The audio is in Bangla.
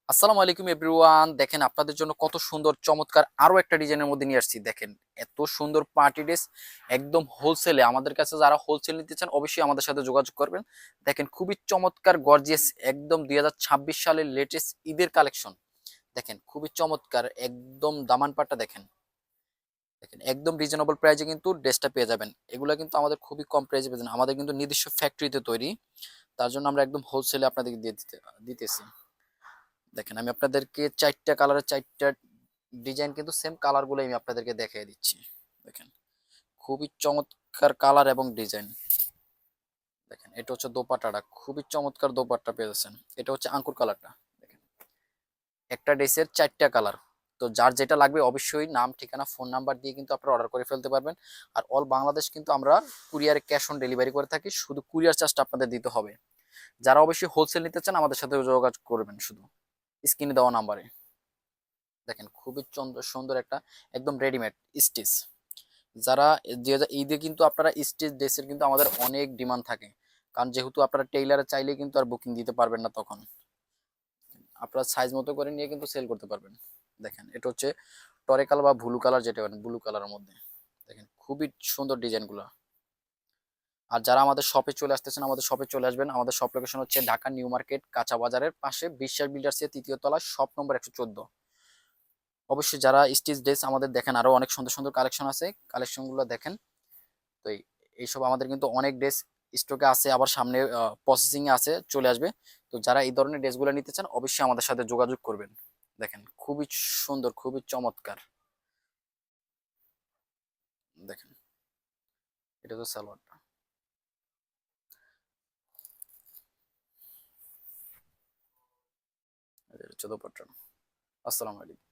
আসসালামু আলাইকুম এভরিওয়ান। দেখেন আপনাদের জন্য কত সুন্দর চমৎকার আরো একটা ডিজাইনের মধ্যে নিয়ে আসছি। দেখেন এত সুন্দর পার্টি ড্রেস একদম হোলসেলে। আমাদের কাছে যারা হোলসেল নিতে চান অবশ্যই আমাদের সাথে যোগাযোগ করবেন। দেখেন খুবই চমৎকার গর্জিয়াস একদম 2026 সালের লেটেস্ট ঈদের কালেকশন। দেখেন খুবই চমৎকার একদম দামান পাটটা দেখেন। দেখেন একদম রিজনেবল প্রাইসে কিন্তু ড্রেসটা পেয়ে যাবেন। এগুলা কিন্তু আমাদের খুবই কম প্রাইসে পেয়ে যাবেন। আমাদের কিন্তু নিজস্ব ফ্যাক্টরিতে তৈরি, তার জন্য আমরা একদম হোলসেলে আপনাদেরকে দিতেছি। দেখেন আমি আপনাদেরকে চারটা কালারের চারটা ডিজাইন কিন্তু সেম কালার গুলো আমি আপনাদেরকে দেখিয়ে দিচ্ছি। দেখেন খুবই চমৎকার কালার এবং ডিজাইন। দেখেন এটা হচ্ছে দোপাট্টাটা, খুবই চমৎকার দোপাট্টা পেয়েছেন। এটা হচ্ছে আঙ্কুর কালারটা। দেখেন একটা ড্রেসের চারটা কালার। তো যার যেটা লাগবে অবশ্যই নাম ঠিকানা ফোন নাম্বার দিয়ে কিন্তু আপনারা অর্ডার করে ফেলতে পারবেন। আর অল বাংলাদেশ কিন্তু আমরা কুরিয়ারে ক্যাশ অন ডেলিভারি করে থাকি, শুধু কুরিয়ার চার্জটা আপনাদের দিতে হবে। যারা অবশ্যই হোলসেল নিতে চান আমাদের সাথে যোগাযোগ করবেন শুধু স্ক্রিনে দেওয়া নাম্বারে। দেখেন খুবই সুন্দর সুন্দর একটা একদম রেডিমেড স্টিচ। যারা ঈদে কিন্তু আপনারা স্টিচ ড্রেসের কিন্তু আমাদের অনেক ডিমান্ড থাকে, কারণ যেহেতু আপনারা টেইলারে চাইলে কিন্তু আর বুকিং দিতে পারবেন না, তখন আপনারা সাইজ মতো করে নিয়ে কিন্তু সেল করতে পারবেন। দেখেন এটা হচ্ছে টরে কালার বা ব্লু কালার, যেটা ব্লু কালারের মধ্যে। দেখেন খুবই সুন্দর ডিজাইনগুলো। আর যারা আমাদের শপে চলে আসতেছেন আমাদের শপে চলে আসবেন। আমাদের শপ লোকেশন হচ্ছে ঢাকা নিউ মার্কেট কাঁচা বাজারের পাশে বিশ্বাস বিল্ডার্সের তৃতীয় তলা, শপ নম্বর 114। অবশ্যই যারা স্টিচ ড্রেস আমাদের দেখেন, আরো অনেক সুন্দর সুন্দর কালেকশন আছে, কালেকশন গুলো দেখেন। তো এইসব আমাদের কিন্তু অনেক ড্রেস স্টকে আছে, আবার সামনে প্রসেসিং এ আছে, চলে আসবে। তো যারা এই ধরনের ড্রেসগুলো নিতে চান অবশ্যই আমাদের সাথে যোগাযোগ করবেন। দেখেন খুবই সুন্দর, খুবই চমৎকার। দেখেন এটা তো সালোয়ারটা, এটা হচ্ছে দোপাট্টা। আসসালামু আলাইকুম।